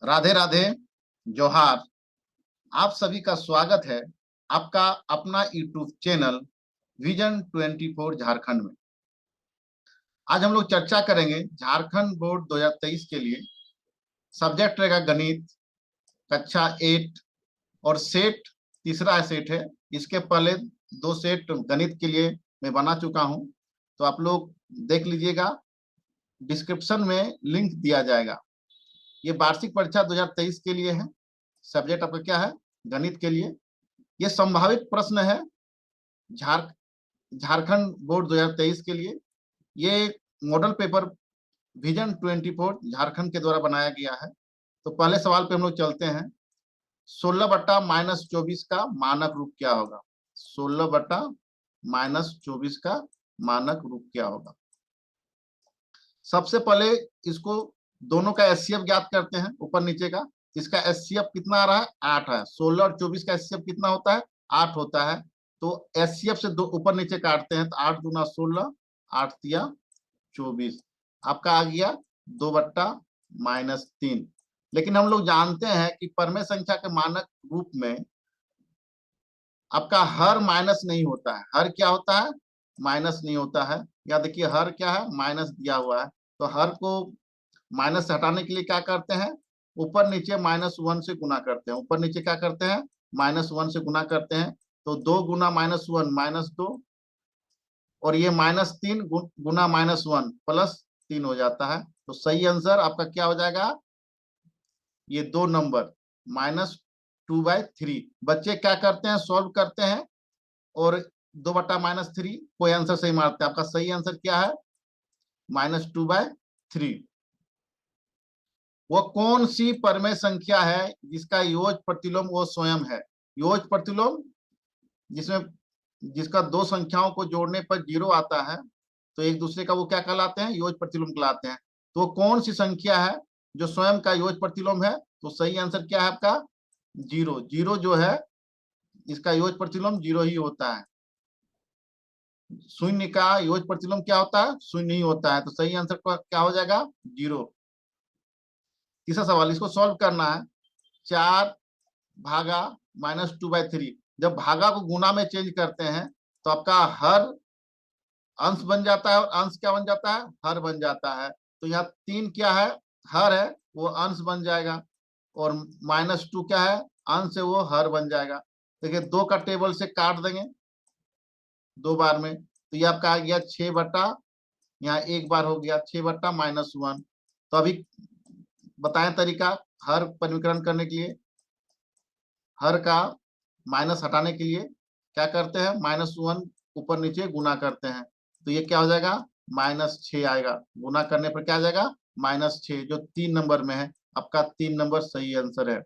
राधे राधे, जोहार। आप सभी का स्वागत है आपका अपना यूट्यूब चैनल विजन 24 झारखंड में। आज हम लोग चर्चा करेंगे झारखंड बोर्ड 2023 के लिए। सब्जेक्ट रहेगा गणित, कक्षा 8 और सेट तीसरा सेट है। इसके पहले दो सेट गणित के लिए मैं बना चुका हूं, तो आप लोग देख लीजिएगा। डिस्क्रिप्शन में लिंक दिया जाएगा। ये वार्षिक परीक्षा 2023 के लिए है। सब्जेक्ट आपका क्या है? गणित के लिए। ये संभावित प्रश्न है झार झारखंड बोर्ड 2023 के लिए। ये मॉडल पेपर विजन 24 झारखंड के द्वारा बनाया गया है। तो पहले सवाल पे हम लोग चलते हैं। 16/-24 का मानक रूप क्या होगा? 16/-24 का मानक रूप क्या होगा? सबसे पहले इसको दोनों का एचसीएफ ज्ञात करते हैं, ऊपर नीचे का। इसका एचसीएफ कितना आ रहा है? 8 है। 16 और 24 का एचसीएफ कितना होता है? 8 होता है। तो एचसीएफ से दो ऊपर नीचे काटते हैं, तो 8 दूना 16, 8 तिया 24। आपका आ गया 2/-3। लेकिन हम लोग जानते हैं कि परमेय संख्या के मानक रूप में आपका हर माइनस नहीं होता है। हर क्या होता है? माइनस नहीं होता है। या देखिए, हर क्या है? माइनस दिया हुआ है। तो हर को माइनस से हटाने के लिए क्या करते हैं? ऊपर नीचे -1 से गुना करते हैं। ऊपर नीचे क्या करते हैं? -1 से गुना करते हैं। तो 2 गुना -1 -2, और ये -3 गुना -1 +3 हो जाता है। तो सही आंसर आपका क्या हो जाएगा? ये 2 नंबर -2/3। बच्चे क्या करते हैं? सॉल्व करते हैं और 2/-3 कोई आंसर सही मारते हैं। आपका सही आंसर क्या है? -2/3। वो कौन सी परमेय संख्या है जिसका योज प्रतिलोम वो स्वयं है? योज प्रतिलोम जिसमें जिसका दो संख्याओं को जोड़ने पर 0 आता है, तो एक दूसरे का वो क्या कहलाते हैं? योज प्रतिलोम कहलाते हैं। तो वो कौन सी संख्या है जो स्वयं का योज प्रतिलोम है? तो सही आंसर क्या है आपका? 0। 0 जो है, इसका योज प्रतिलोम 0 ही होता है। शून्य का योज प्रतिलोम क्या होता है? शून्य ही होता है। तो सही आंसर क्या हो जाएगा? 0। तीसरा सवाल, इसको सॉल्व करना है। 4 भागा -2/3। जब भागा को गुना में चेंज करते हैं तो आपका हर अंश बन जाता है, और अंश क्या बन जाता है? हर बन जाता है। तो यहाँ 3 क्या है? हर है, वो अंश बन जाएगा। और -2 क्या है? अंश है, वो हर बन जाएगा। देखिए, 2 का टेबल से काट देंगे 2 बार में, तो ये आपका आ गया 6 यहाँ एक बार हो गया 6/-1। तो अभी बताएं तरीका हर परिमीकरण करने के लिए। हर का माइनस हटाने के लिए क्या करते हैं? -1 ऊपर नीचे गुना करते हैं। तो ये क्या हो जाएगा? -6 आएगा। गुना करने पर क्या आ जाएगा? -6, जो 3 नंबर में है। आपका 3 नंबर सही आंसर है।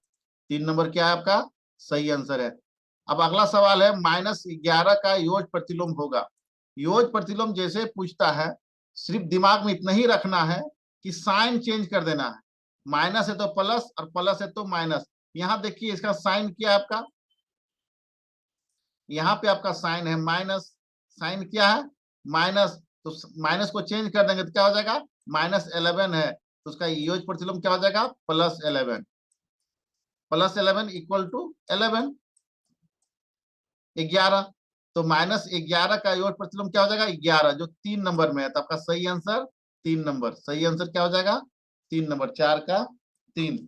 3 नंबर क्या है आपका? सही आंसर है। अब अगला सवाल है, -11 का योज प्रतिलोम होगा। योज प्रतिलोम जैसे पूछता है, सिर्फ दिमाग में इतना ही रखना है कि साइन चेंज कर देना है। माइनस है तो प्लस, और प्लस है तो माइनस। यहाँ देखिए, इसका साइन क्या है आपका? यहाँ पे आपका साइन है माइनस। साइन क्या है? माइनस। तो माइनस को चेंज कर देंगे तो क्या हो जाएगा? -11 है, तो उसका योज प्रतिलोम क्या हो जाएगा? +11। +11 = 11, 11। तो -11 का योग प्रतिलोम क्या हो जाएगा? 11, जो 3 नंबर में है। तो आपका सही आंसर 3 नंबर। सही आंसर क्या हो जाएगा? 3 नंबर। 4 का 3।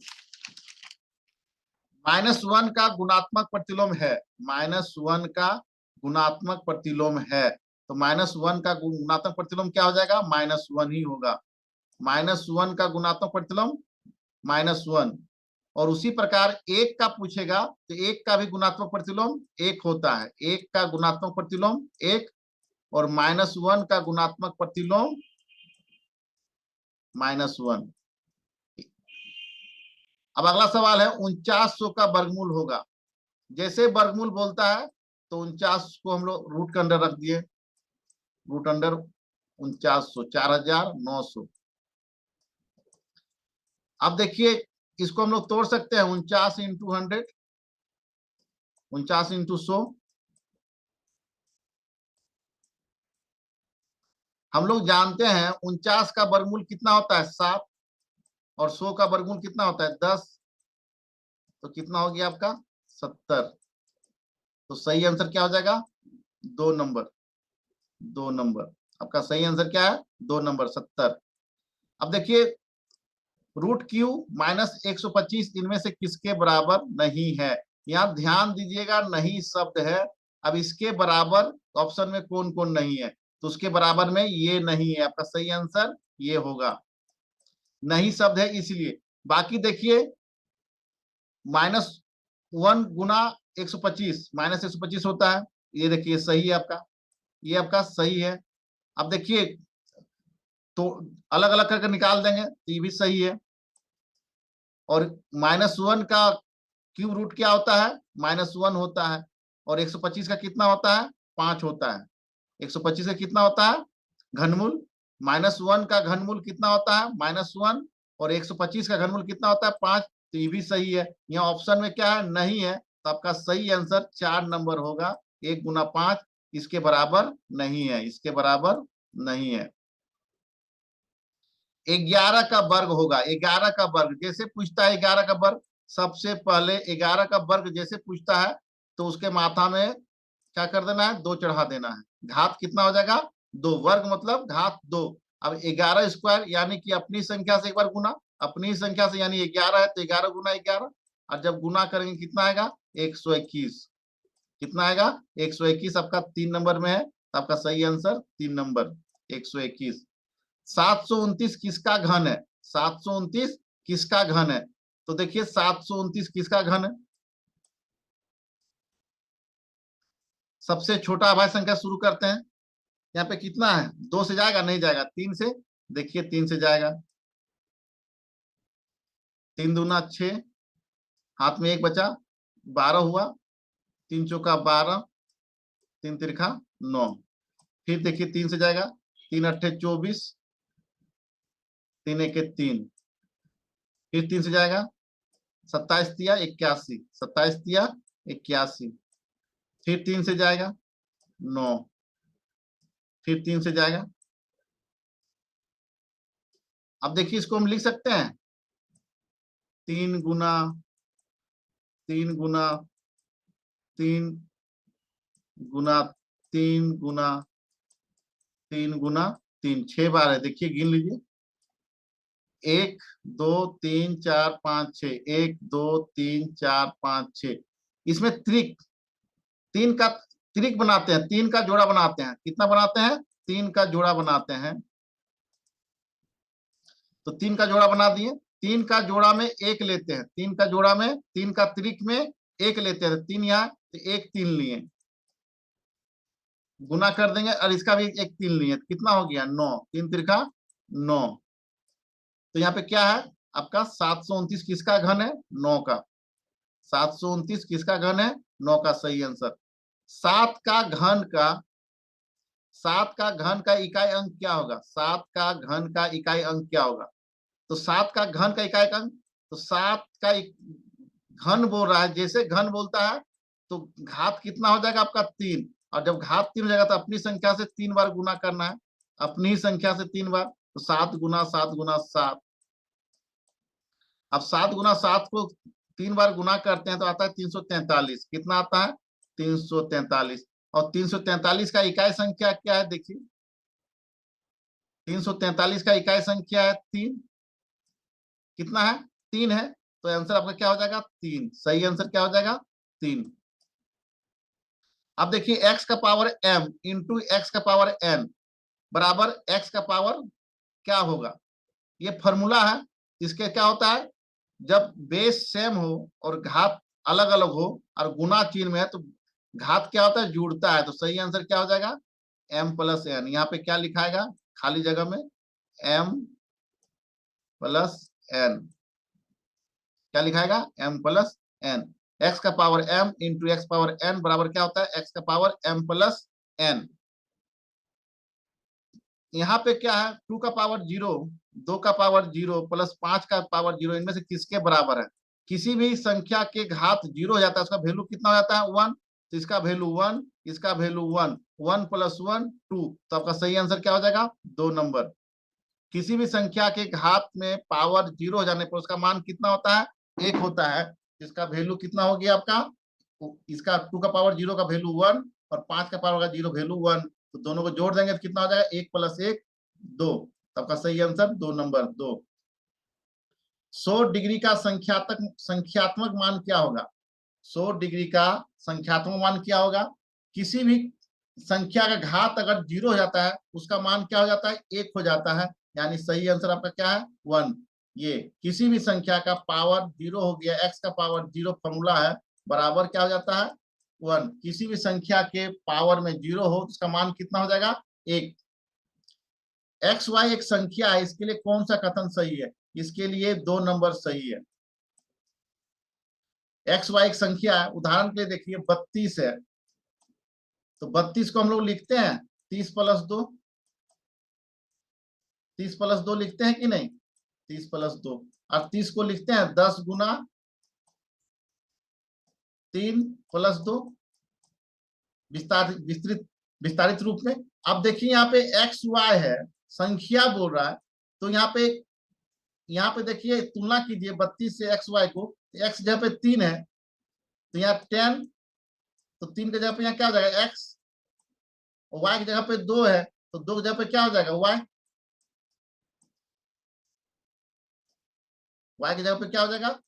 -1 का गुणात्मक प्रतिलोम है। -1 का गुणात्मक प्रतिलोम है। तो -1 का गुणात्मक प्रतिलोम क्या हो जाएगा? -1 ही होगा। -1 का गुणात्मक प्रतिलोम -1। और उसी प्रकार 1 का पूछेगा तो 1 का भी गुणात्मक प्रतिलोम 1 होता है। 1 का गुणात्मक प्रतिलोम 1, और -1 का गुणात्मक प्रतिलोम -1। अब अगला सवाल है, 4900 का वर्गमूल होगा। जैसे वर्गमूल बोलता है तो 49 को हम लोग रूट के अंदर रख दिए। Root under 4900, 4900। अब देखिए, इसको हम लोग तोड़ सकते हैं। 49 × 100, 49 × 100। हम लोग जानते हैं 49 का वर्गमूल कितना होता है? 7। और 100 का वर्गमूल कितना होता है? 10। तो कितना हो गया आपका 70। तो सही आंसर क्या हो जाएगा 2 नंबर। 2 नंबर आपका सही आंसर क्या है 2 नंबर 70। अब देखिए √Q-125 इनमें से किसके बराबर नहीं है। यहाँ ध्यान दीजिएगा नहीं शब्द है। अब इसके बराबर ऑप्शन में कौन कौन नहीं है, तो उसके बराबर में ये नहीं है। आपका सही आंसर ये होगा, नहीं शब्द है इसलिए। बाकी देखिए -1 गुना 125 -125 होता है, ये देखिए सही है आपका, ये आपका सही है। अब देखिए तो अलग अलग करके निकाल देंगे तो ये भी सही है। और -1 का क्यूब रूट क्या होता है -1 होता है। और 125 का कितना होता है 5 होता है। 125 का कितना होता है घनमूल, -1 का घनमूल कितना होता है -1, और 125 का घनमूल कितना होता है 5। तो ये भी सही है। यहाँ ऑप्शन में क्या है नहीं है, तो आपका सही आंसर 4 नंबर होगा। 1 गुना 5 इसके बराबर नहीं है, इसके बराबर नहीं है। 11 का वर्ग होगा, 11 का वर्ग जैसे पूछता है 11 का वर्ग, सबसे पहले 11 का वर्ग जैसे पूछता है तो उसके माथा में क्या कर देना है 2 चढ़ा देना है। घात कितना हो जाएगा 2, वर्ग मतलब घात 2। अब 11 स्क्वायर यानी कि अपनी संख्या से एक बार गुना, अपनी संख्या से यानी 11 है तो 11 गुना 11, और जब गुना करेंगे कितना आएगा 121। कितना आएगा 121 आपका 3 नंबर में है, तो आपका सही आंसर 3 नंबर 121। 729 किसका घन है, 729 किसका घन है। तो देखिए 729 किसका घन है, सबसे छोटा अभाज्य संख्या शुरू करते हैं। यहाँ पे कितना है 2 से जाएगा नहीं जाएगा 3 से, देखिए 3 से जाएगा। 3 दूना 6, हाथ में 1 बचा 12 हुआ, 3 चौका 12, 3 तिरखा 9। फिर देखिए 3 से जाएगा, 3 अट्ठे 24, 3 एके 3। फिर 3 से जाएगा 27 दिया 81, 27 दिया 81। फिर 3 से जाएगा 9, फिर 3 से जाएगा। अब देखिए इसको हम लिख सकते हैं 3 गुना 3 गुना 3 गुना 3 गुना 3 गुना 3, 6 बार है। देखिए गिन लीजिए 1 2 3 4 5 6, 1 2 3 4 5 6। इसमें त्रिक 3 का त्रिक बनाते हैं, 3 का जोड़ा बनाते हैं। कितना बनाते हैं 3 का जोड़ा बनाते हैं। तो 3 का जोड़ा बना दिए, 3 का जोड़ा में 1 लेते हैं, 3 का जोड़ा में 3 का त्रिक में 1 लेते हैं। 3 यहाँ तो 1 3 लिए, गुना कर देंगे और इसका भी 1 3 लिए, कितना हो गया 9, 3 तिरखा 9। तो यहाँ पे क्या है आपका 729 किसका घन है 9 का। 729 किसका घन है 9 का सही आंसर। 7 का घन का 7 का घन का इकाई अंक क्या होगा, 7 का घन का इकाई अंक क्या होगा। तो 7 का घन का इकाई अंक, तो 7 का घन बोल रहा है, जैसे घन बोलता है तो घात कितना हो जाएगा आपका 3। और जब घात 3 हो जाएगा तो अपनी संख्या से 3 बार गुना करना है, अपनी संख्या से 3 बार। तो 7 गुना 7 गुना 7। अब 7 गुना 7 को 3 बार गुना करते हैं तो आता है 343। कितना आता है 343। और 343 का इकाई संख्या क्या है देखिए, 343 का इकाई संख्या है 3। कितना है 3 है, तो आंसर आपका क्या हो जाएगा 3। सही आंसर क्या हो जाएगा 3। अब देखिए x का पावर m इंटू एक्स का पावर n बराबर x का पावर क्या होगा। ये फॉर्मूला है। इसके क्या होता है, जब बेस सेम हो और घात अलग अलग हो और गुना चिन्ह में है तो घात क्या होता है जुड़ता है। तो सही आंसर क्या हो जाएगा m प्लस n। यहाँ पे क्या लिखाएगा खाली जगह में m प्लस n, क्या लिखाएगा m प्लस n। x का power m into x power n बराबर क्या होता है x का पावर m प्लस n। यहाँ पे क्या है 2 का पावर 0, 2 का पावर 0 प्लस 5 का पावर 0, इनमें से किसके बराबर है। किसी भी संख्या के घात 0 हो जाता है, उसका वैल्यू कितना हो जाता है 1। तो इसका वैल्यू 1, इसका वैल्यू 1, 1 प्लस 1 2। तो आपका सही आंसर क्या हो जाएगा 2 नंबर। किसी भी संख्या के घात में पावर 0 हो जाने पर उसका मान कितना होता है 1 होता है। इसका वैल्यू कितना हो गया आपका, इसका 2 का पावर 0 का वैल्यू 1 और 5 का पावर का 0 वैल्यू 1, तो दोनों को जोड़ देंगे तो कितना हो जाएगा, 1 + 1 2। तो आपका सही आंसर 2 नंबर 2। 100 डिग्री का संख्यात्मक मान क्या होगा? 100 डिग्री का संख्यात्मक मान क्या होगा? किसी भी संख्या का घात अगर 0 हो जाता है उसका मान क्या हो जाता है, 1 हो जाता है, यानी सही आंसर आपका क्या है, 1। ये किसी भी संख्या का पावर 0 हो गया, x का पावर 0 फॉर्मूला है, बराबर क्या हो जाता है, 1। किसी भी संख्या के पावर में 0 हो उसका मान कितना हो जाएगा, 1। एक्स वाई एक संख्या है, इसके लिए कौन सा कथन सही है? इसके लिए 2 नंबर सही है। एक्स वाई एक संख्या है, उदाहरण के लिए देखिए 32 है, तो 32 को हम लोग लिखते हैं 30 + 2, 30 + 2 लिखते हैं कि नहीं, 30 + 2, और 30 को लिखते हैं 10 गुना 3 + 2, विस्तारित रूप में। अब देखिए यहाँ पे एक्स वाई है, संख्या बोल रहा है, तो यहाँ पे देखिए तुलना कीजिए 32 से एक्स वाई को, एक्स जगह पे 3 है तो यहाँ 10, तो 3 की जगह पे यहाँ क्या हो जाएगा एक्स, और वाई की जगह पे 2 है तो 2 की जगह पे क्या हो जाएगा वाई, वाई की जगह पे क्या हो जाएगा,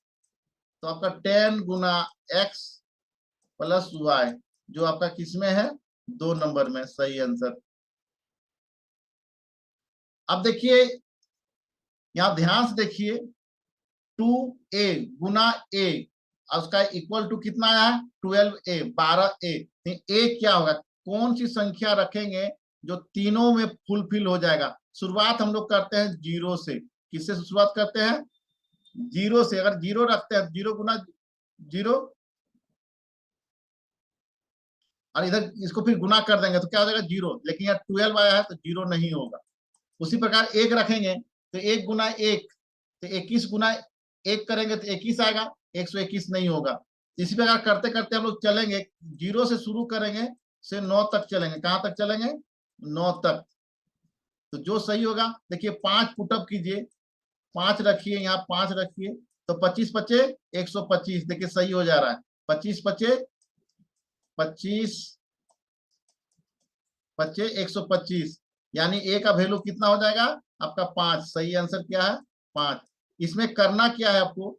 तो आपका 10 गुना एक्स प्लस वाई, जो आपका किसमें है, 2 नंबर में सही आंसर। अब देखिए यहां ध्यान से देखिए 2a गुना a, उसका इक्वल टू कितना आया है, 12a 12a। a क्या होगा, कौन सी संख्या रखेंगे जो तीनों में फुलफिल हो जाएगा? शुरुआत हम लोग करते हैं 0 से। किससे शुरुआत करते हैं, 0 से। अगर 0 रखते हैं 0 गुना 0, और इधर इसको फिर गुना कर देंगे तो क्या हो जाएगा 0, लेकिन यहाँ 12 आया है तो 0 नहीं होगा। उसी प्रकार 1 रखेंगे तो 1 गुना 1, तो 21 गुना 1 करेंगे तो 21 आएगा, 121 नहीं होगा। इसी प्रकार करते करते हम लोग चलेंगे, 0 से शुरू करेंगे से 9 तक चलेंगे। कहां तक चलेंगे, 9 तक। तो जो सही होगा देखिए 5 पुटअप कीजिए, 5 रखिए, यहाँ 5 रखिए, तो 25 पचे 125, देखिए सही हो जा रहा है। 25 पचे 25 बच्चे 125, यानी ए का वैल्यू कितना हो जाएगा आपका 5। सही आंसर क्या है, 5। इसमें करना क्या है आपको,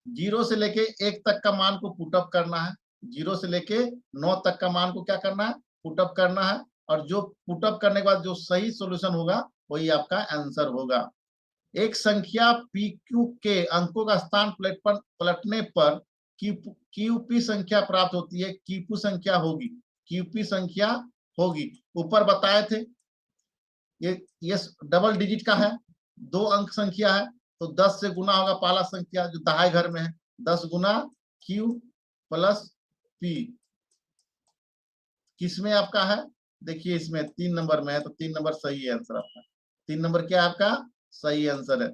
0 से लेके 1 तक का मान को पुटअप करना है, 0 से लेके 9 तक का मान को क्या करना है, पुटअप करना है, और जो पुटअप करने के बाद जो सही सॉल्यूशन होगा वही आपका आंसर होगा। एक संख्या पी क्यू के अंकों का स्थान पलटने पर क्यूपी संख्या प्राप्त होती है, क्यूपी संख्या होगी, क्यूपी संख्या होगी। ऊपर बताए थे ये डबल डिजिट का है, 2 अंक संख्या है, तो 10 से गुना होगा पहला संख्या जो दहाई घर में है, 10 गुना क्यू प्लस पी। किसमें आपका है, देखिए इसमें 3 नंबर में है, तो 3 नंबर सही है आंसर आपका। 3 नंबर क्या आपका सही आंसर है,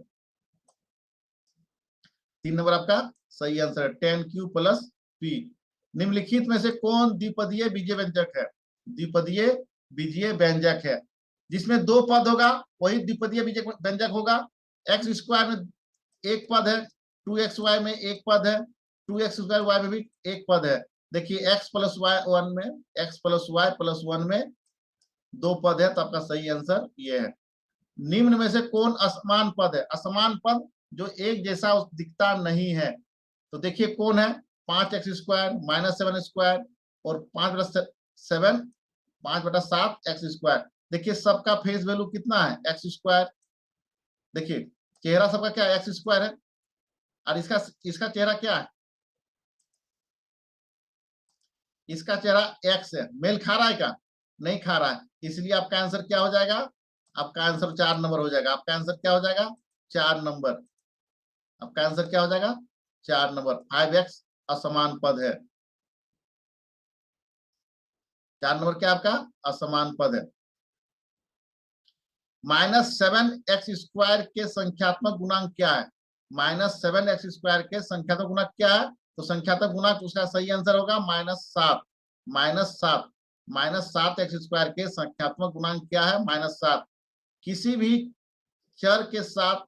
3 नंबर आपका सही आंसर है, 10Q प्लस P। निम्नलिखित में से कौन द्विपदीय बीजीय व्यंजक है? द्विपदीय बीजीय व्यंजक है जिसमें 2 पद होगा वही द्विपदीय बीजीय व्यंजक होगा। एक्स स्क्वायर में एक पद है, 2xy में एक पद है, 2x² y में भी एक पद है। देखिए x + y 1 में, x + y + 1 में 2 पद है, तो आपका सही आंसर ये है। निम्न में से कौन असमान पद है? असमान पद जो एक जैसा दिखता नहीं है, तो देखिए कौन है, 5x² -7² और 5/7 देखिए सबका फेस वैल्यू कितना है, x²। देखिए चेहरा सबका क्या है, x² है, और इसका चेहरा क्या है, इसका चेहरा x है। मेल खा रहा है क्या, नहीं खा रहा है, इसलिए आपका आंसर क्या हो जाएगा, आपका आंसर 4 नंबर हो जाएगा। आपका आंसर क्या हो जाएगा, 4 नंबर। आपका आंसर क्या हो जाएगा, 4 नंबर। 5x असमान पद है, 4 नंबर क्या आपका असमान पद है। -7x² के संख्यात्मक गुणांक क्या है? -7x² के संख्यात्मक गुणांक क्या है, तो संख्यात्मक गुणांक उसका सही आंसर होगा -7। -7x² के संख्यात्मक गुणांक क्या है, -7। किसी भी चर के साथ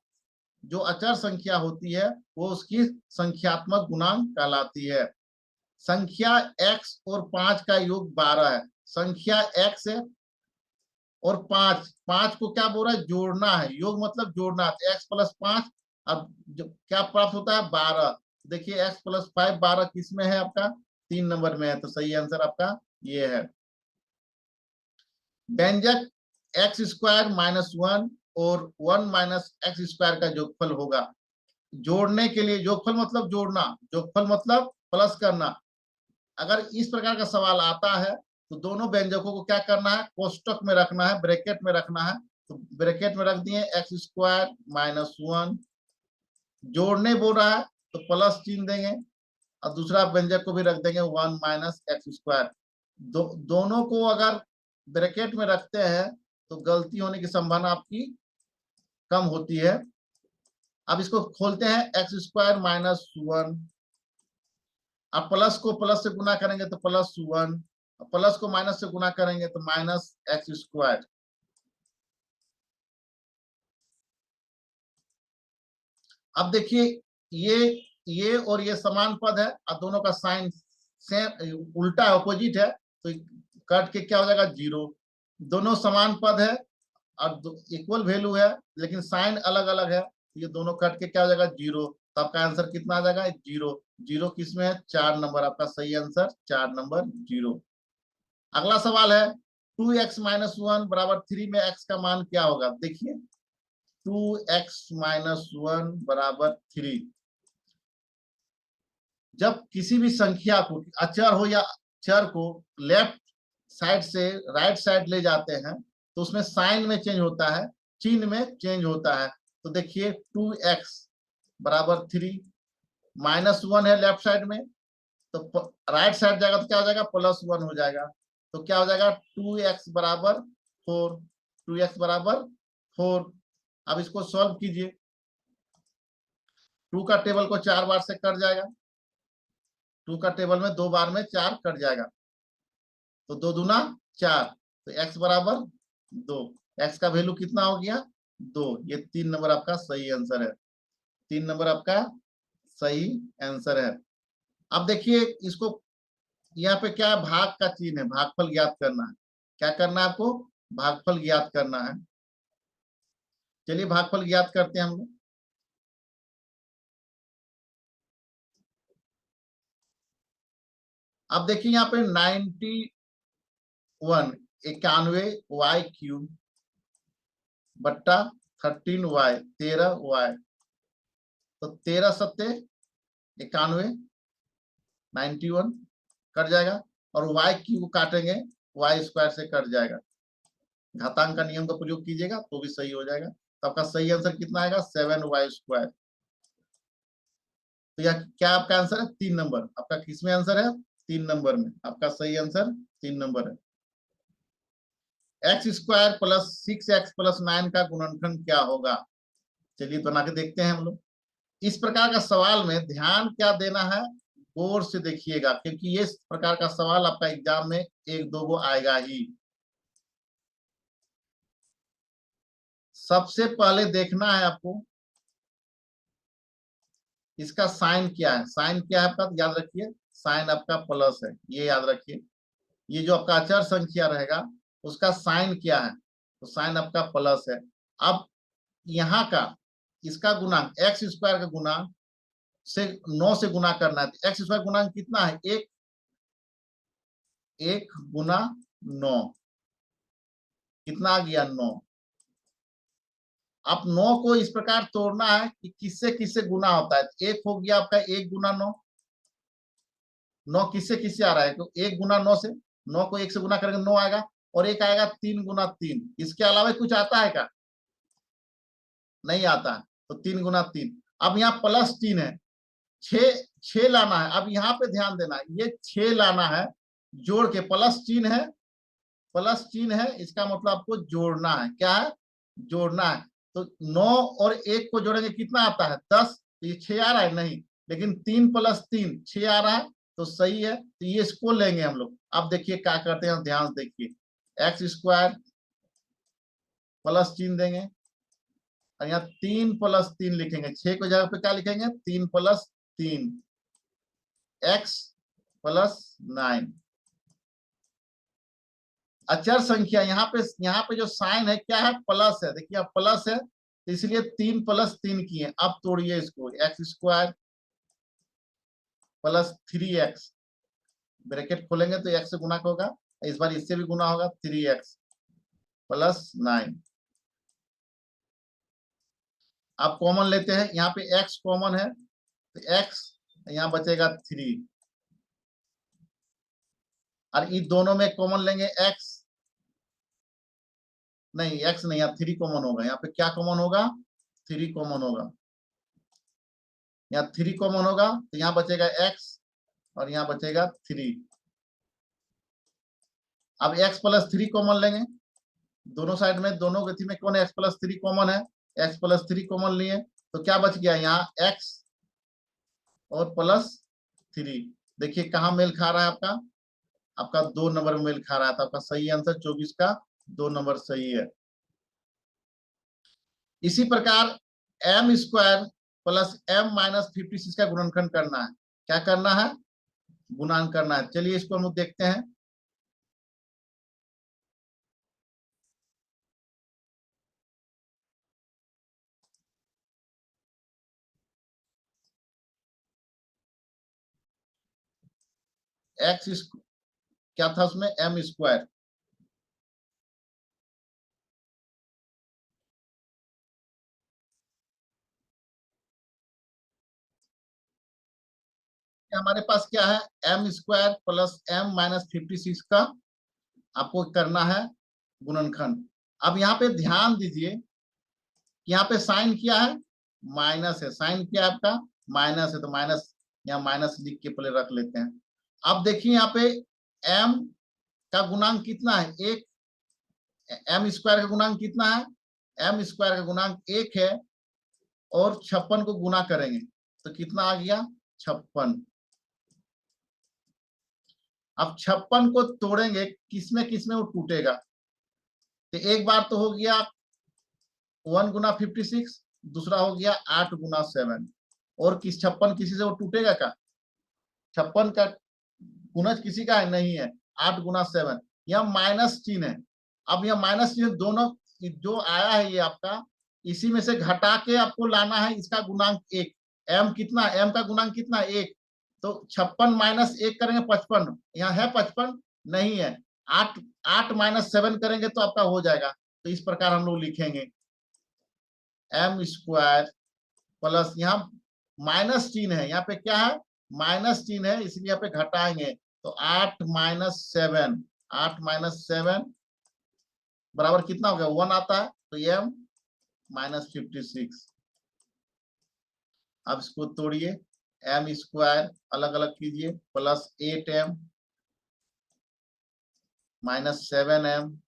जो अचर संख्या होती है वो उसकी संख्यात्मक गुणांक कहलाती है। संख्या x और 5 का योग 12 है। संख्या x है और 5 को क्या बोल रहा है, जोड़ना है। योग मतलब जोड़ना है, x प्लस 5। अब जो क्या प्राप्त होता है, 12। देखिए x प्लस 5 12 किस में है आपका, 3 नंबर में है। तो सही आंसर आपका ये है। व्यंजक एक्स स्क्वायर माइनस 1 और 1 माइनस एक्स स्क्वायर का योगफल होगा। जोड़ने के लिए, योगफल मतलब जोड़ना, योगफल मतलब प्लस करना। अगर इस प्रकार का सवाल आता है तो दोनों व्यंजकों को क्या करना है, कोष्टक में रखना है, ब्रैकेट में रखना है। तो ब्रैकेट में रख दिए एक्स स्क्वायर माइनस 1। जोड़ने बोल रहा है तो प्लस चिन्ह देंगे और दूसरा व्यंजक को भी रख देंगे 1 माइनस एक्स स्क्वायर। दोनों को अगर ब्रैकेट में रखते हैं तो गलती होने की संभावना आपकी कम होती है। अब इसको खोलते हैं, एक्स स्क्वायर माइनस 1। अब प्लस को प्लस से गुना करेंगे तो प्लस 1, प्लस को माइनस से गुना करेंगे तो माइनस एक्स स्क्वायर। अब देखिए ये और ये समान पद है और दोनों का साइन सेम उल्टा है, ऑपोजिट है। तो कट के क्या हो जाएगा, 0। दोनों समान पद है और इक्वल वैल्यू है लेकिन साइन अलग अलग है। ये दोनों कट के क्या हो जाएगा, 0। तो आपका आंसर कितना आ जाएगा, 0। 0 किसमें है, 4 नंबर। आपका सही आंसर 4 नंबर 0। अगला सवाल है 2x माइनस 1 बराबर 3 में x का मान क्या होगा। देखिए 2x माइनस 1 बराबर 3। जब किसी भी संख्या को, अचर हो या चर को, लेफ्ट साइड से राइट साइड ले जाते हैं तो उसमें साइन में चेंज होता है, चिन्ह में चेंज होता है। तो देखिए 2x बराबर 3, माइनस 1 है लेफ्ट साइड में, तो राइट साइड जाएगा तो क्या हो जाएगा, प्लस 1 हो जाएगा। तो क्या हो जाएगा, 2x बराबर 4। 2x बराबर 4। अब इसको सॉल्व कीजिए। 2 का टेबल को 4 बार से कट जाएगा। 2 का टेबल में 2 बार में 4 कट जाएगा तो 2 दूना 4। तो x बराबर 2। x का वैल्यू कितना हो गया, 2। ये 3 नंबर आपका सही आंसर है। 3 नंबर आपका सही आंसर है। अब देखिए इसको, यहाँ पे क्या है, भाग का चिन्ह है, भागफल ज्ञात करना है। क्या करना है आपको, भागफल ज्ञात करना है। चलिए भागफल ज्ञात करते हैं हम लोग। अब देखिए यहाँ पे 91 91y³ बट्टा 13y 13y। तो 13 सत्ते 91, 91 कट जाएगा और y³ को काटेंगे, y स्क्वायर से कट जाएगा। घातांक का नियम का प्रयोग कीजिएगा तो भी सही हो जाएगा। तो आपका सही आंसर कितना आएगा, 7y²। तो यह क्या आपका आंसर है, 3 नंबर। आपका किसमें आंसर है, 3 नंबर में। आपका सही आंसर 3 नंबर है। x² प्लस 6x प्लस 9 का गुणनखंड क्या होगा। चलिए बना के देखते हैं हम लोग। इस प्रकार का सवाल में ध्यान क्या देना है, गौर से देखिएगा, क्योंकि ये प्रकार का सवाल आपका एग्जाम में 1-2 गो आएगा ही। सबसे पहले देखना है आपको इसका साइन क्या है। साइन क्या है आपका, याद रखिए, साइन आपका प्लस है, ये याद रखिए। ये जो आपका अचर संख्या रहेगा उसका साइन क्या है, तो साइन आपका प्लस है। अब यहाँ का इसका गुणांक x² का गुणांक से 9 से गुना करना है। तो x² गुणांक कितना है, 1 गुना 9 कितना आ गया, 9। आप 9 को इस प्रकार तोड़ना है कि किससे किससे गुना होता है। तो 1 हो गया आपका 1 गुना 9। 9 किससे किससे आ रहा है, तो 1 गुना 9 से, 9 को 1 से गुना करेंगे 9 आएगा और एक आएगा 3 गुना 3। इसके अलावा कुछ आता है क्या, नहीं आता है। तो 3 गुना 3। अब यहाँ प्लस 3 है, 6 लाना है। अब यहाँ पे ध्यान देना है, ये 6 लाना है जोड़ के, प्लस चिन्ह है, प्लस चिन्ह है, इसका मतलब आपको जोड़ना है। क्या है, जोड़ना है। तो 9 और 1 को जोड़ेंगे कितना आता है, 10। तो ये 6 आ रहा है, नहीं, लेकिन 3 प्लस 3 6 आ रहा है तो सही है। तो ये इसको लेंगे हम लोग। अब देखिए क्या करते हैं, ध्यान से देखिए, x² प्लस चिन्ह देंगे, और यहाँ 3+3 लिखेंगे, 6 को जगह पे क्या लिखेंगे 3+3 x+9। अचर संख्या यहाँ पे जो साइन है क्या है प्लस है, देखिए अब प्लस है तो इसलिए 3+3 किए। अब तोड़िए इसको, x² + 3x, ब्रैकेट खोलेंगे तो x से गुना होगा, इस बार इससे भी गुना होगा 3x + 9। आप कॉमन लेते हैं, यहाँ पे x कॉमन है तो x यहाँ बचेगा 3, और इन दोनों में कॉमन लेंगे x, नहीं x नहीं, यहाँ 3 कॉमन होगा। यहाँ पे क्या कॉमन होगा 3 कॉमन होगा, यहाँ 3 कॉमन होगा तो यहाँ बचेगा x और यहाँ बचेगा 3। अब x+3 कॉमन लेंगे, दोनों साइड में, दोनों गति में कौन है x+3 कॉमन है, x+3 कॉमन लिए तो क्या बच गया यहाँ x और +3। देखिए कहाँ मेल खा रहा है आपका, आपका 2 नंबर में मेल खा रहा है, तो आपका सही आंसर 24 का 2 नंबर सही है। इसी प्रकार m² + m-56 का गुणनखंड करना है। क्या करना है, गुणन करना है। चलिए इसको हम देखते हैं। x क्या था उसमें m², हमारे पास क्या है m² + m-56 का आपको करना है गुणनखंड। अब यहाँ पे ध्यान दीजिए कि यहाँ पे साइन क्या है माइनस है, साइन क्या है आपका माइनस है, तो माइनस यहाँ माइनस लिख के पहले रख लेते हैं। अब देखिए यहाँ पे m का गुणांक कितना है, एक, m² का गुणांक कितना है, m² का गुणांक 1 है, और 56 को गुना करेंगे तो कितना आ गया 56। अब 56 को तोड़ेंगे किसमें किसमें वो टूटेगा, तो एक बार तो हो गया 1 × 56, दूसरा हो गया 8 × 7, और 56 किसी से वो टूटेगा क्या, 56 का गुणज किसी का है नहीं है, 8 × 7, यह माइनस चिन्ह है। अब यह माइनस चिन्ह दोनों जो आया है ये आपका, इसी में से घटा के आपको लाना है इसका गुणांक 1। m कितना, m का गुणांक कितना 1, तो 56 - 1 करेंगे 55, यहाँ है 55 नहीं है, 8 -7 करेंगे तो आपका हो जाएगा। तो इस प्रकार हम लोग लिखेंगे m² प्लस, यहाँ माइनस चिन्ह है, यहाँ पे क्या है माइनस चिन्ह है, इसलिए यहाँ पे घटाएंगे तो 8 - 7, 8 - 7 बराबर कितना हो गया 1 आता है, तो m-56। अब इसको तोड़िए, m² अलग अलग कीजिए, + 8m - 7m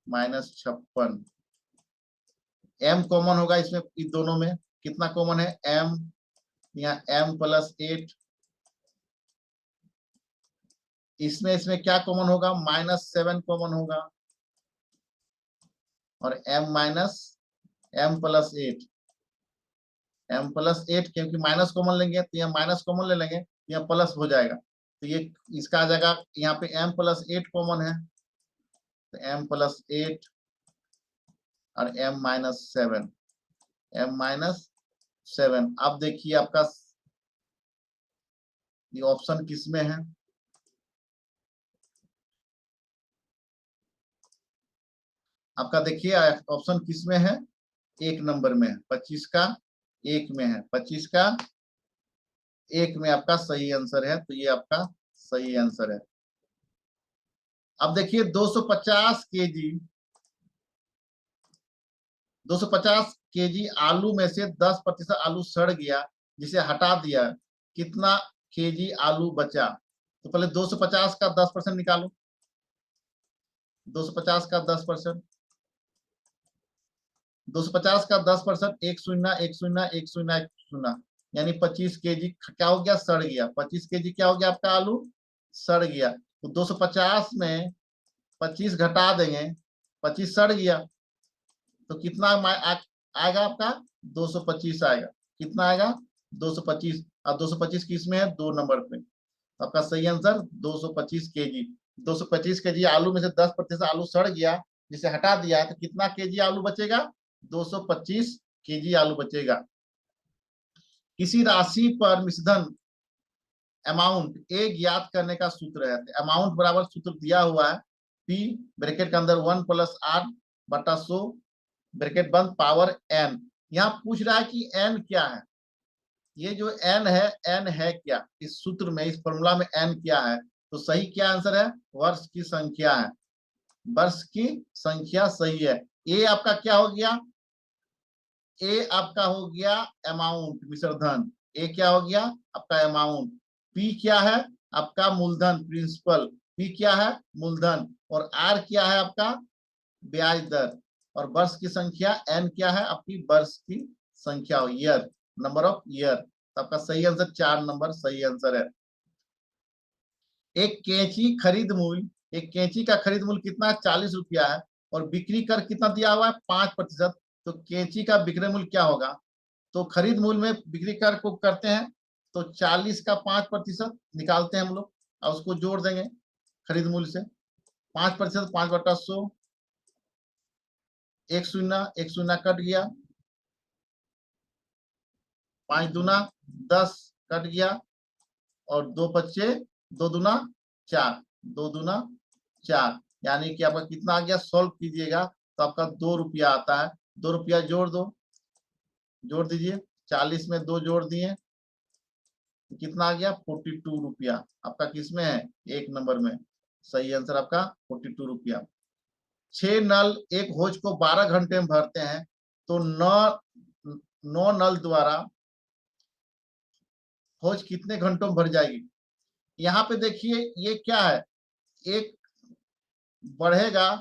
-56। m कॉमन होगा इसमें, इस दोनों में कितना कॉमन है m, यहाँ m + 8, इसमें क्या कॉमन होगा -7 कॉमन होगा, और m + 8, m + 8 क्योंकि माइनस कॉमन लेंगे तो यह माइनस कॉमन ले लेंगे, यह प्लस हो जाएगा, तो ये इसका जगह यहाँ पे m + 8 कॉमन है, तो m + 8 और m - 7, m - 7। अब देखिए आपका ये ऑप्शन किसमें है, आपका देखिए ऑप्शन किसमें है, 1 नंबर में है, 25 का 1 में है, 25 का 1 में आपका सही आंसर है, तो ये आपका सही आंसर है। अब देखिए 250 केजी 250 केजी आलू में से 10% आलू सड़ गया, जिसे हटा दिया, कितना केजी आलू बचा, तो पहले 250 का 10% निकालो, 250 का 10%, 250 का 10%, 1 शून्य 1 शून्य 1 शून्य 1 शून्य, यानी 25 केजी क्या हो गया सड़ गया, 25 केजी क्या हो गया आपका आलू सड़ गया, तो 250 में 25 घटा देंगे, 25 सड़ गया, तो कितना आएगा आपका 225 आएगा। कितना आएगा 225, और 225 किस में है 2 नंबर पे। तो आपका सही आंसर 225 केजी। 225 केजी आलू में से 10% आलू सड़ गया, जिसे हटा दिया है, तो कितना केजी आलू बचेगा 225 केजी आलू बचेगा। किसी राशि पर मिश्रधन अमाउंट ए ज्ञात करने का सूत्र है। अमाउंट बराबर सूत्र दिया हुआ है, पी ब्रैकेट के अंदर 1 + r बटा 100 ब्रैकेट बंद पावर n। यहाँ पूछ रहा है कि n क्या है। ये जो n है क्या इस सूत्र में, इस फॉर्मूला में n क्या है। तो सही क्या आंसर है, वर्ष की संख्या है। वर्ष की संख्या सही है। ए आपका क्या हो गया, ए आपका हो गया अमाउंट मिश्रधन। ए क्या हो गया आपका अमाउंट। पी क्या है आपका मूलधन प्रिंसिपल। पी क्या है मूलधन। और आर क्या है आपका ब्याज दर। और वर्ष की संख्या एन क्या है आपकी वर्ष की संख्या, ईयर, नंबर ऑफ ईयर। तो आपका सही आंसर 4 नंबर सही आंसर है। एक कैंची खरीद मूल्य, एक कैंची का खरीद मूल्य कितना 40 रुपया है, और बिक्री कर कितना दिया हुआ है 5%। तो कैंची का बिक्री मूल्य क्या होगा। तो खरीद मूल्य में बिक्री कर को करते हैं, तो 40 का 5% निकालते हैं हम लोग, और उसको जोड़ देंगे खरीद मूल्य से। 5%, 5/100, 1 शून्य कट गया, 5 दूना 10 कट गया, और 2 बच्चे 2 दूना 4, 2 दूना 4, यानी कि आपका कितना आ गया। सॉल्व कीजिएगा तो आपका 2 रुपया आता है। 2 रुपया जोड़ दो, जोड़ दीजिए। 40 में 2 जोड़ दिए, कितना आ गया 42 रुपया। आपका किसमें है एक नंबर में। सही आंसर आपका 42 रुपया। 6 नल एक होज को 12 घंटे में भरते हैं, तो 9 नल द्वारा होज कितने घंटों में भर जाएगी। यहाँ पे देखिए ये क्या है, एक बढ़ेगा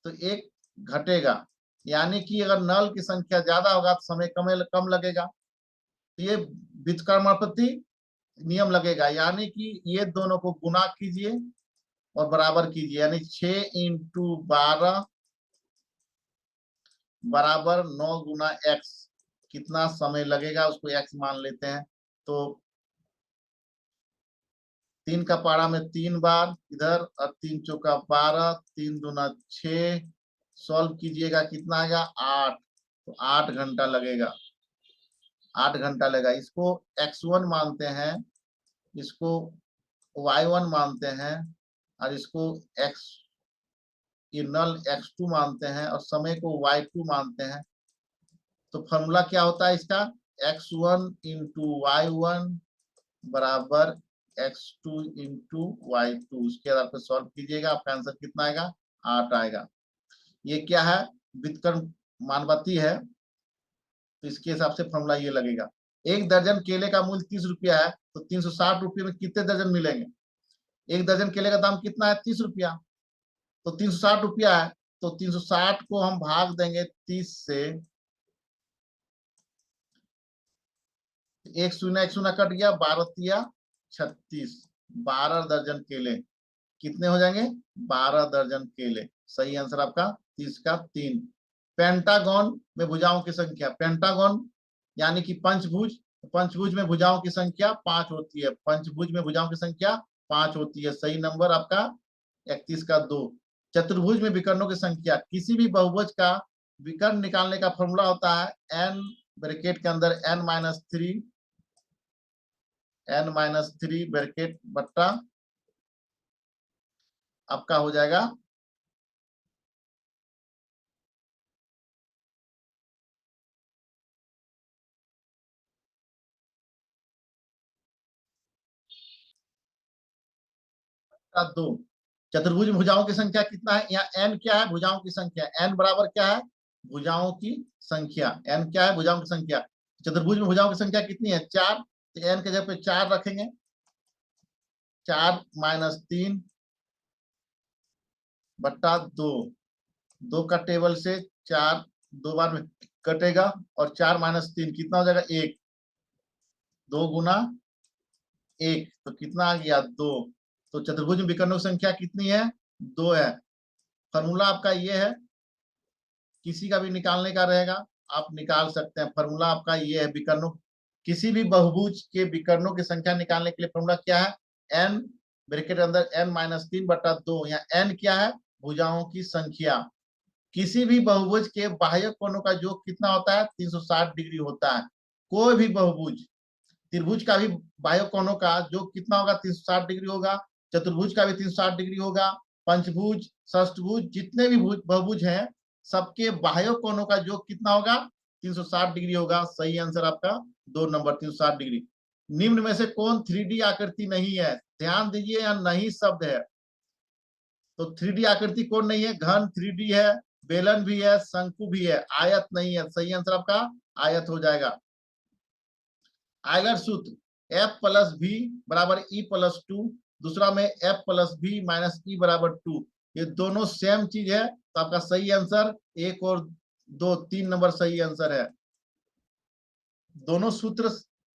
तो एक घटेगा, यानी कि अगर नल की संख्या ज्यादा होगा तो समय कम लगेगा। तो ये व्युत्क्रमानुपाती नियम लगेगा, यानी कि ये दोनों को गुना कीजिए और बराबर कीजिए, यानी 6 × 12 बराबर 9 गुना x। कितना समय लगेगा उसको x मान लेते हैं। तो 3 का पारा में 3 बार इधर, और 3 चौका 12, 3 दूना 6, सॉल्व कीजिएगा कितना आएगा 8। तो 8 घंटा लगेगा, 8 घंटा लगेगा। इसको x1 मानते हैं, इसको y1 मानते हैं, और इसको x ये नल x2 मानते हैं, और समय को y2 मानते हैं। तो फॉर्मूला क्या होता है इसका, x1 × y1 बराबर x2 × y2। उसके आधार पर सॉल्व कीजिएगा, आपका आंसर कितना आएगा 8 आएगा। ये क्या है व्युत्क्रमानुपाती है, तो इसके हिसाब से फॉर्मूला ये लगेगा। 1 दर्जन केले का मूल्य 30 रुपया है, तो 360 रुपये में कितने दर्जन मिलेंगे। 1 दर्जन केले का दाम कितना है 30 रुपया, तो 360 रुपया है, तो 360 को हम भाग देंगे 30 से। 1 शून्य कट गया, 12 36, 12 दर्जन केले कितने हो जाएंगे 12 दर्जन केले। सही आंसर आपका 30 का 3। पेंटागन में भुजाओं की संख्या, पेंटागन यानी कि पंचभुज, पंचभुज में भुजाओं की संख्या 5 होती है। पंचभुज में भुजाओं की संख्या 5 होती है। सही नंबर आपका 31 का 2। चतुर्भुज में विकर्णों की संख्या, किसी भी बहुभुज का विकर्ण निकालने का फॉर्मूला होता है n ब्रैकेट के अंदर n-3 ब्रैकेट बट्टा आपका हो जाएगा का 2। चतुर्भुज में भुजाओं की संख्या कितना है, यहाँ n क्या है भुजाओं की संख्या, n बराबर क्या है भुजाओं की संख्या, n क्या है भुजाओं की संख्या। चतुर्भुज में भुजाओं की संख्या कितनी है 4, तो n के जगह पे 4 रखेंगे। 4 - 3 बट्टा 2, 2 का टेबल से 4 2 बार में कटेगा, और 4 - 3 कितना हो जाएगा 1, 2 गुना 1, तो कितना आ गया 2। तो चतुर्भुज में विकर्णों की संख्या कितनी है 2 है। फॉर्मूला आपका ये है किसी का भी निकालने का रहेगा, आप निकाल सकते हैं। फॉर्मूला आपका ये है, विकर्णों, किसी भी बहुभुज के विकर्णों की संख्या निकालने के लिए फॉर्मूला क्या है, एन ब्रैकेट अंदर n-3/2, या n क्या है, भुजाओं की संख्या। किसी भी बहुभुज के बाह्य कोणों का योग कितना होता है, 360 डिग्री होता है। कोई भी बहुभुज, त्रिभुज का भी बाह्य कोणों का योग कितना होगा, 360 डिग्री होगा। चतुर्भुज का भी 360 डिग्री होगा। पंचभुज, षष्ठभुज, जितने भी बहुभुज हैं सबके बाह्य कोणों का योग कितना होगा, 360 डिग्री होगा। सही आंसर आपका 2 नंबर, 360 डिग्री। निम्न में से कौन 3D आकृति नहीं है, ध्यान दीजिए, या नहीं शब्द है। तो 3D आकृति कौन नहीं है, घन 3D है, बेलन भी है, शंकु भी है, आयत नहीं है। सही आंसर आपका आयत हो जाएगा। आयलर सूत्र F प्लस भी बराबर E+2, दूसरा में F प्लस भी माइनस E बराबर 2, ये दोनों सेम चीज है। तो आपका सही आंसर 1 और 2, 3 नंबर सही आंसर है। दोनों सूत्र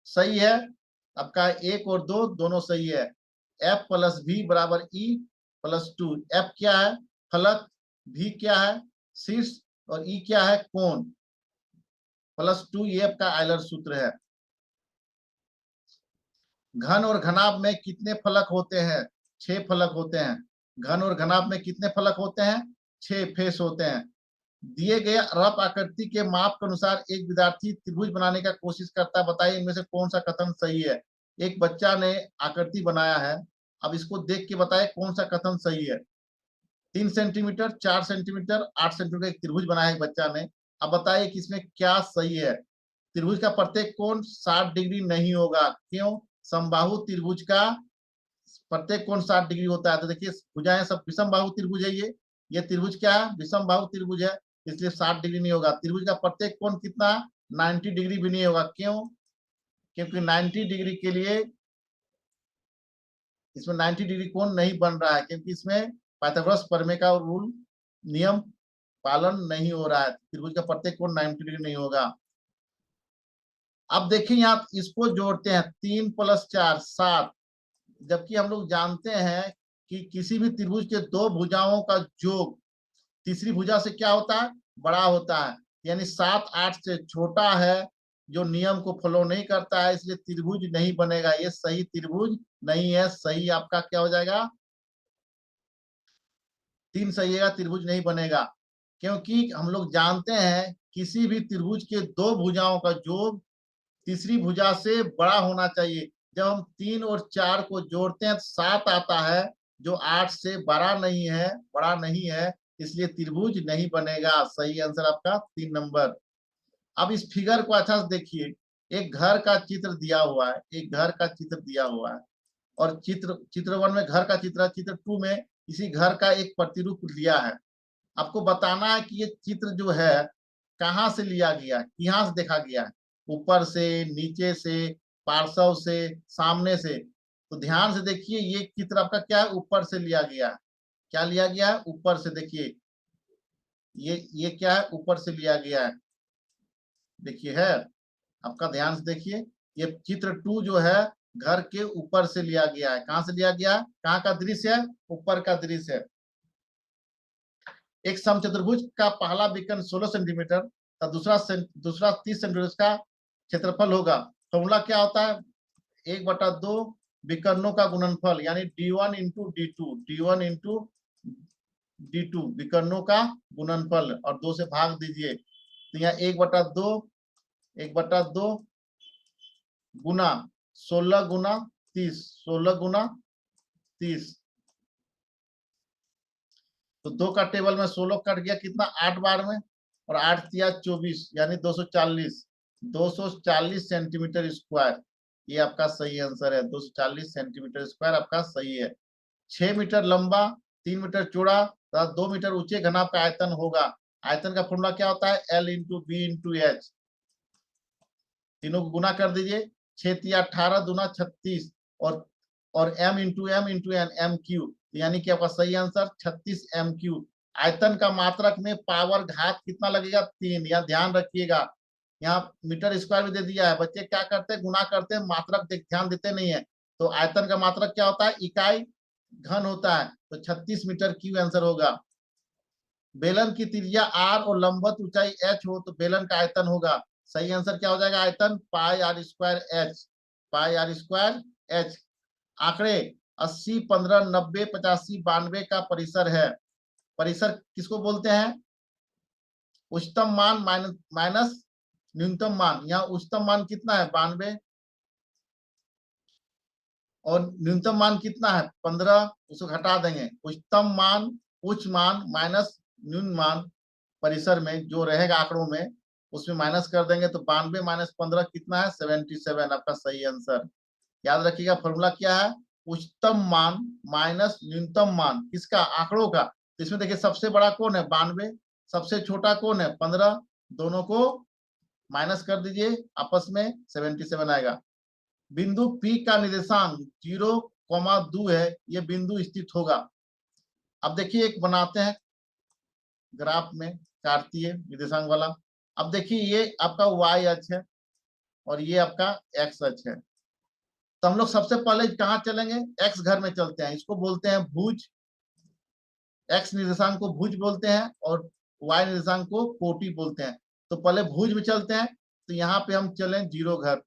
सही है, आपका 1 और 2 दोनों सही है। F प्लस भी बराबर E+2। F क्या है, फलक, भी क्या है, शीर्ष, और E क्या है, कोण, +2 ये आपका आयलर सूत्र है। घन और घनाभ में कितने फलक होते हैं, 6 फलक होते हैं। घन और घनाभ में कितने फलक होते हैं, 6 फेस होते हैं। दिए गए रफ आकृति के माप के अनुसार एक विद्यार्थी त्रिभुज बनाने का कोशिश करता है, बताइए इनमें से कौन सा कथन सही है। एक बच्चा ने आकृति बनाया है, अब इसको देख के बताए कौन सा कथन सही है। 3 सेंटीमीटर, 4 सेंटीमीटर, 8 सेंटीमीटर एक त्रिभुज बनाया है बच्चा ने। अब बताइए कि इसमें क्या सही है। त्रिभुज का प्रत्येक कोण 60 डिग्री नहीं होगा, क्यों, समबाहु त्रिभुज का प्रत्येक कोण 60 डिग्री होता है। तो देखिए भुजाएं सब विषम बाहु त्रिभुज है, ये त्रिभुज क्या है, विषम बाहु त्रिभुज है, इसलिए 60 डिग्री नहीं होगा। त्रिभुज का प्रत्येक कोण कितना, 90 डिग्री भी नहीं होगा, क्यों, क्योंकि 90 डिग्री के लिए इसमें 90 डिग्री कोण नहीं बन रहा है, क्योंकि इसमें पाइथागोरस प्रमेय का रूल नियम पालन नहीं हो रहा है। त्रिभुज का प्रत्येक कोण 90 डिग्री नहीं होगा। अब देखिए यहाँ इसको जोड़ते हैं, 3 + 4 7, जबकि हम लोग जानते हैं कि किसी भी त्रिभुज के दो भुजाओं का योग तीसरी भुजा से क्या होता है, बड़ा होता है। यानी 7 8 से छोटा है, जो नियम को फॉलो नहीं करता है, इसलिए त्रिभुज नहीं बनेगा। ये सही त्रिभुज नहीं है। सही आपका क्या हो जाएगा, 3 सही है, त्रिभुज नहीं बनेगा। क्योंकि हम लोग जानते हैं किसी भी त्रिभुज के दो भुजाओं का योग तीसरी भुजा से बड़ा होना चाहिए। जब हम 3 और 4 को जोड़ते हैं तो 7 आता है, जो 8 से बड़ा नहीं है, इसलिए त्रिभुज नहीं बनेगा। सही आंसर आपका 3 नंबर। अब इस फिगर को अच्छा से देखिए, एक घर का चित्र दिया हुआ है, एक घर का चित्र दिया हुआ है, और चित्र 1 में घर का चित्र है, चित्र 2 में इसी घर का एक प्रतिरूप लिया है। आपको बताना है कि ये चित्र जो है कहाँ से लिया गया, कहाँ से देखा गया है, ऊपर से, नीचे से, पार्श्व से, सामने से। तो ध्यान से देखिए, ये चित्र आपका क्या है, ऊपर से लिया गया है। क्या लिया गया है, ऊपर से। देखिए ये क्या है, ऊपर से लिया गया है। देखिए है, आपका ध्यान से देखिए, ये चित्र 2 जो है घर के ऊपर से लिया गया है। कहाँ से लिया गया है, कहाँ का दृश्य है, ऊपर का दृश्य है। एक समचतुर्भुज का पहला विकर्ण 16 सेंटीमीटर का दूसरा 30 सेंटीमीटर का क्षेत्रफल होगा। फॉर्मूला क्या होता है, 1/2 विकर्णों का गुणनफल, यानी D1 इंटू D2 विकर्णों का गुणनफल, और 2 से भाग दीजिए। तो यहाँ 1/2 गुना 16 गुना 30, 16 गुना 30, तो 2 का टेबल में 16 कट गया, कितना, 8 बार में, और 8 तिया 24, यानी 240 सेंटीमीटर स्क्वायर। ये आपका सही आंसर है, 240 सेंटीमीटर स्क्वायर आपका सही है। 6 मीटर लंबा, 3 मीटर चौड़ा तथा 2 मीटर ऊंचे घनाभ का आयतन होगा। आयतन का फॉर्मूला क्या होता है, L into B into H. तीनों को गुना कर दीजिए, 6 तिया 18 दूना 36, और m इंटू एन MQ, यानी कि आपका सही आंसर 36 MQ। आयतन का मात्रक में पावर घात कितना लगेगा, 3। यहाँ ध्यान रखिएगा, यहाँ मीटर स्क्वायर भी दे दिया है। बच्चे क्या करते हैं, गुना करते हैं, मात्रक ध्यान देते नहीं है। तो आयतन का मात्रक क्या होता है, इकाई घन होता है, तो 36 मीटर क्यूब आंसर होगा। बेलन की त्रिज्या आर और लंबवत ऊंचाई एच हो तो बेलन का आयतन होगा। सही आंसर क्या हो जाएगा? आयतन pi R square H, pi R square H. आंकड़े 80, 15, 90, 85, 92 का परिसर है। परिसर किसको बोलते हैं? उच्चतम मान माइनस न्यूनतम मान। यहाँ उच्चतम मान कितना है? 92, और न्यूनतम मान कितना है? 15। उसको घटा देंगे। उच्चतम मान, उच्च मान माइनस न्यून मान, परिसर में जो रहेगा आंकड़ों में उसमें माइनस कर देंगे तो 92 माइनस 15 कितना है? 77। आपका सही आंसर। याद रखिएगा फॉर्मूला क्या है? उच्चतम मान माइनस न्यूनतम मान किसका? आंकड़ों का। तो इसमें देखिए सबसे बड़ा कौन है? 92। सबसे छोटा कौन है? 15। दोनों को माइनस कर दीजिए आपस में, 77 आएगा। बिंदु P का निर्देशांक 0,2 है, ये बिंदु स्थित होगा। अब देखिए एक बनाते हैं ग्राफ में कार्तीय निर्देशांक वाला। अब देखिए ये आपका y अक्ष है और ये आपका x अक्ष है। तो हम लोग सबसे पहले कहाँ चलेंगे? x घर में चलते हैं। इसको बोलते हैं भुज। x निर्देशांक को भुज बोलते हैं और y निर्देशांक को कोटि बोलते हैं। तो पहले भुज में चलते हैं। तो यहाँ पे हम चलें 0 घर।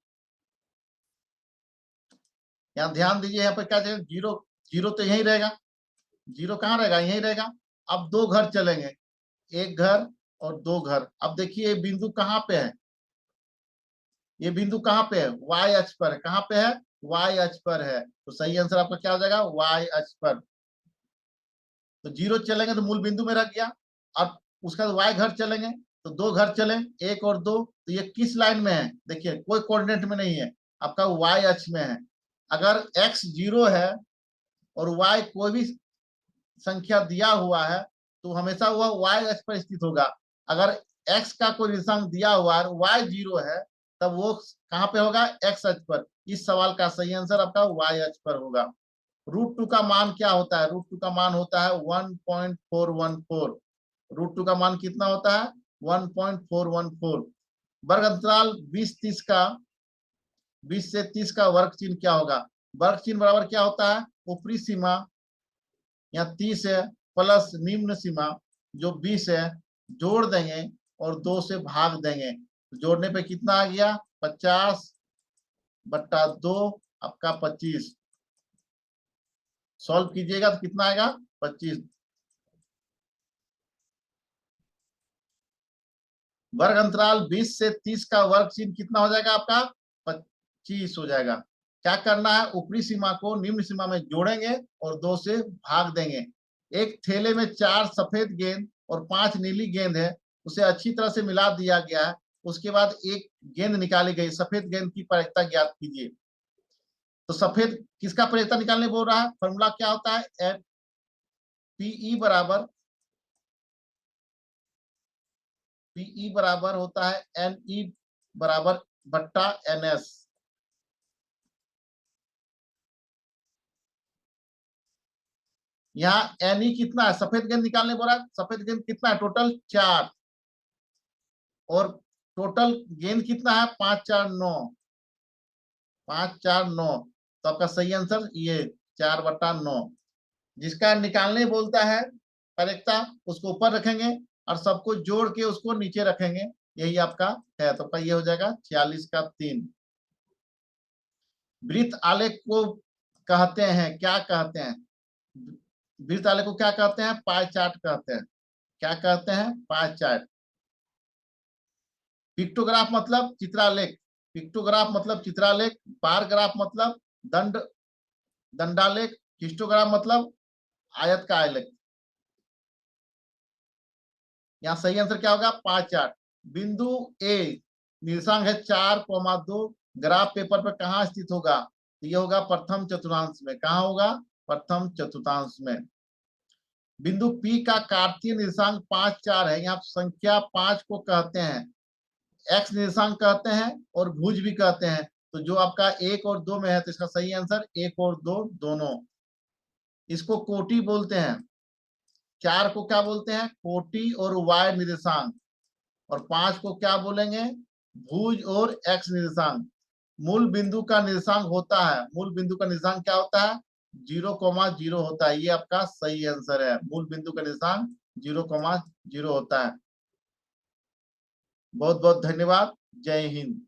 यहाँ ध्यान दीजिए, यहाँ पे क्या चलेगा? 0, 0 तो यही रहेगा। 0 कहाँ रहेगा? यही रहेगा। अब 2 घर चलेंगे, एक घर और 2 घर। अब देखिए ये बिंदु कहाँ पे है? ये बिंदु कहाँ पे है? y अक्ष पर है। कहाँ पे है? y अक्ष पर है। तो सही आंसर आपका क्या हो जाएगा? y अक्ष पर। तो 0 चलेंगे तो मूल बिंदु में रख गया। अब उसका y घर चलेंगे तो 2 घर चले, 1 और 2। तो ये किस लाइन में है? देखिए कोई कोऑर्डिनेट में नहीं है, आपका y अक्ष में है। अगर x 0 है और y कोई भी संख्या दिया हुआ है तो हमेशा वह y अक्ष पर स्थित होगा। अगर x का कोई निर्देशांक दिया हुआ है, y 0 है, तब वो कहाँ पे होगा? x अक्ष पर। इस सवाल का सही आंसर आपका y अक्ष पर होगा। √2 का मान क्या होता है? √2 का मान होता है 1.414। √2 का मान कितना होता है? 1.414। वर्ग अंतराल 20-30 का, 20 से 30 का वर्ग चिन्ह क्या होगा? वर्ग चिन्ह बराबर क्या होता है? ऊपरी सीमा यहाँ 30 है प्लस निम्न सीमा जो 20 है, जोड़ देंगे और 2 से भाग देंगे। तो जोड़ने पे कितना आ गया? 50/2 आपका 25। सॉल्व कीजिएगा तो कितना आएगा? 25। वर्ग अंतराल 20 से 30 का वर्ग चिन्ह कितना हो जाएगा आपका? 25 हो जाएगा। क्या करना है? ऊपरी सीमा को निम्न सीमा में जोड़ेंगे और 2 से भाग देंगे। एक थैले में 4 सफेद गेंद और 5 नीली गेंद है, उसे अच्छी तरह से मिला दिया गया है। उसके बाद एक गेंद निकाली गई। सफेद गेंद की प्रायिकता ज्ञात कीजिए। तो सफेद किसका प्रायिकता निकालने बोल रहा है? फॉर्मूला क्या होता है? पीई बराबर होता है एनई बराबर बट्टा एनएस। यहाँ एनई कितना है? सफेद गेंद निकालने बोला। सफेद गेंद कितना है? टोटल 4, और टोटल गेंद कितना है? 5, 4, 9। 5, 4, 9। तो आपका सही आंसर ये 4/9। जिसका निकालने बोलता है प्रायिकता, उसको ऊपर रखेंगे और सबको जोड़ के उसको नीचे रखेंगे। यही आपका है। तो आपका ये हो जाएगा 46 का 3। वृत्त आलेख को कहते हैं, क्या कहते हैं? वृत्त आलेख को क्या कहते हैं? पाई चार्ट कहते हैं। क्या कहते हैं? Pie chart. पिक्टोग्राफ मतलब चित्रालेख। पिक्टोग्राफ मतलब चित्रालेख। बार ग्राफ मतलब दंडालेख। हिस्टोग्राफ मतलब आयत का आलेख। यहाँ सही आंसर क्या होगा? Pie chart. बिंदु ए निर्देशांक है 4,2। ग्राफ पेपर पर कहाँ स्थित होगा? तो ये होगा प्रथम चतुर्थांश में। कहाँ होगा? प्रथम चतुर्थांश में। बिंदु P का कार्तीय निर्देशांक 5, 4 है। यहाँ संख्या 5 को कहते हैं x निर्देशांक कहते हैं और भुज भी कहते हैं। तो जो आपका 1 और 2 में है तो इसका सही आंसर 1 और 2 दोनों। इसको कोटि बोलते हैं। 4 को क्या बोलते हैं? कोटि और y निर्देशांक। और 5 को क्या बोलेंगे? भुज और x निर्देशांक। मूल बिंदु का निर्देशांक होता है, मूल बिंदु का निर्देशांक क्या होता है? 0,0 होता है। ये आपका सही आंसर है। मूल बिंदु का निर्देशांक 0,0 होता है। बहुत बहुत धन्यवाद। जय हिंद।